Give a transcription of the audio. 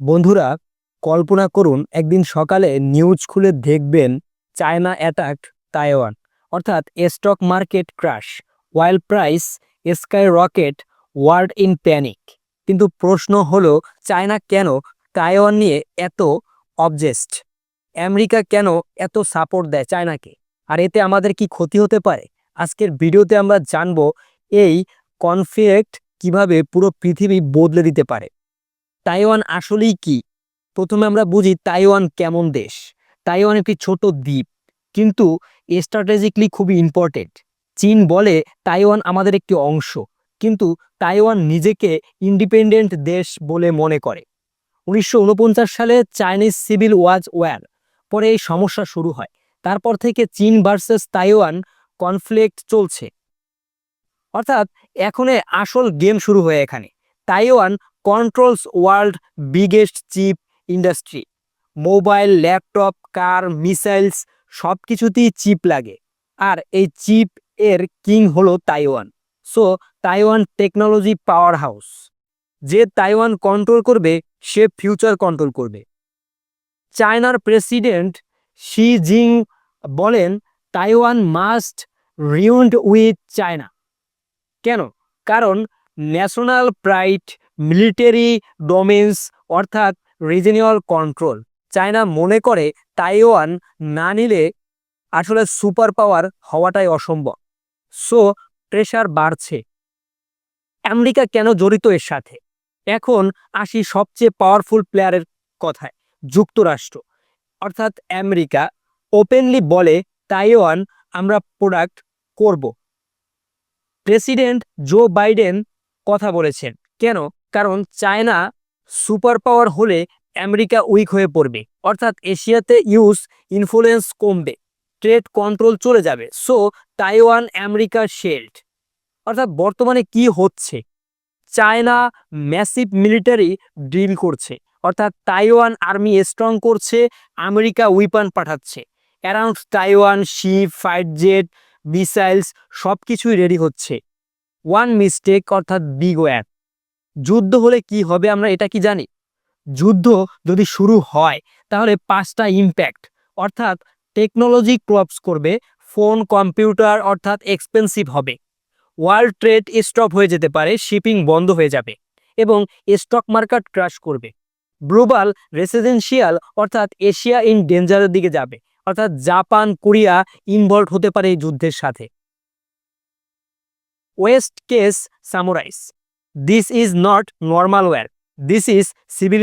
বন্ধুরা, কল্পনা করুন একদিন সকালে নিউজ খুলে দেখবেন চায়না অ্যাটাক তাইওয়ান, অর্থাৎ stock market crash, oil price sky rocket, world in panic. কিন্তু প্রশ্ন হলো, চায়না কেন তাইওয়ান নিয়ে এত অবজেস্ট? আমেরিকা কেন এত সাপোর্ট দেয় চায়নাকে? আর এতে আমাদের কি ক্ষতি হতে পারে? আজকের ভিডিওতে আমরা জানবো এই কনফ্লিক্ট কিভাবে পুরো পৃথিবী বদলে দিতে পারে। তাইওয়ান আসলেই কি? প্রথমে আমরা বুঝি তাইওয়ান কেমন দেশ। তাইওয়ান একটি ছোট দ্বীপ, কিন্তু স্ট্র্যাটেজিক্যালি খুবই ইম্পর্টেন্ট। চীন বলে তাইওয়ান আমাদের একটি অংশ, কিন্তু তাইওয়ান নিজেকে ইন্ডিপেন্ডেন্ট দেশ বলে মনে করে। 1949 সালে চাইনিজ সিভিল ওয়ার, পরে এই সমস্যা শুরু হয়। তারপর থেকে চীন ভার্সেস তাইওয়ান কনফ্লিক্ট চলছে, অর্থাৎ এখন আসল গেম শুরু হয়ে এখানে। Taiwan controls world biggest chip industry. Mobile, laptop, car, missiles সব কিছুতেই চিপ লাগে। আর এই চিপ এর কিং হলো Taiwan. So Taiwan technology power house. যে তাইওয়ান কন্ট্রোল করবে সে ফিউচার কন্ট্রোল করবে। চায়নার প্রেসিডেন্ট শি জিং বলেন, তাইওয়ান মাস্ট রিউন্ড উইথ চায়না। কেন? কারণ ন্যাশনাল প্রাইড, মিলিটারি ডোমেন্স, অর্থাৎ রিজিওনাল কন্ট্রোল। চায়না মনে করে তাইওয়ান না নিলে আসলে সুপার পাওয়ার হওয়াটাই অসম্ভব। সো প্রেশার বাড়ছে। আমেরিকা কেন জড়িত এর সাথে? এখন আসি সবচেয়ে পাওয়ারফুল প্লেয়ারের কথায়। যুক্তরাষ্ট্র, অর্থাৎ আমেরিকা ওপেনলি বলে তাইওয়ান আমরা প্রোডাক্ট করব। প্রেসিডেন্ট জো বাইডেন কথা বলেছেন। কেন? কারণ চায়না সুপার পাওয়ার হলে আমেরিকা উইক হয়ে পড়বে, অর্থাৎ এশিয়াতে ইউএস ইনফ্লুয়েন্স কমবে, ট্রেড কন্ট্রোল চলে যাবে। সো তাইওয়ান আমেরিকার শেল্ড। অর্থাৎ বর্তমানে কি হচ্ছে? চায়না ম্যাসিভ মিলিটারি ড্রিল করছে, অর্থাৎ তাইওয়ান আর্মি স্ট্রং করছে, আমেরিকা উইপন পাঠাচ্ছে। Around Taiwan ship, fight jet, missiles সব কিছুই রেডি হচ্ছে। ওয়ান মিস্টেক, অর্থাৎ বিগ ওয়ার। যুদ্ধ হলে কি হবে আমরা এটা কি জানি? যুদ্ধ যদি শুরু হয় তাহলে 5টা ইম্প্যাক্ট, অর্থাৎ টেকনোলজি ক্রপস করবে, ফোন, কম্পিউটার অর্থাৎ এক্সপেন্সিভ হবে, ওয়ার্ল্ড ট্রেড স্টপ হয়ে যেতে পারে, শিপিং বন্ধ হয়ে যাবে, এবং স্টক মার্কেট ক্রাশ করবে। গ্লোবাল রেসিডেন্সিয়াল, অর্থাৎ এশিয়া ইন ডেঞ্জারের দিকে যাবে, অর্থাৎ জাপান, কোরিয়া ইনভলভ হতে পারে এই যুদ্ধের সাথে। ওয়েস্ট কেস সামুরাইজ, this is not normal war, this is civil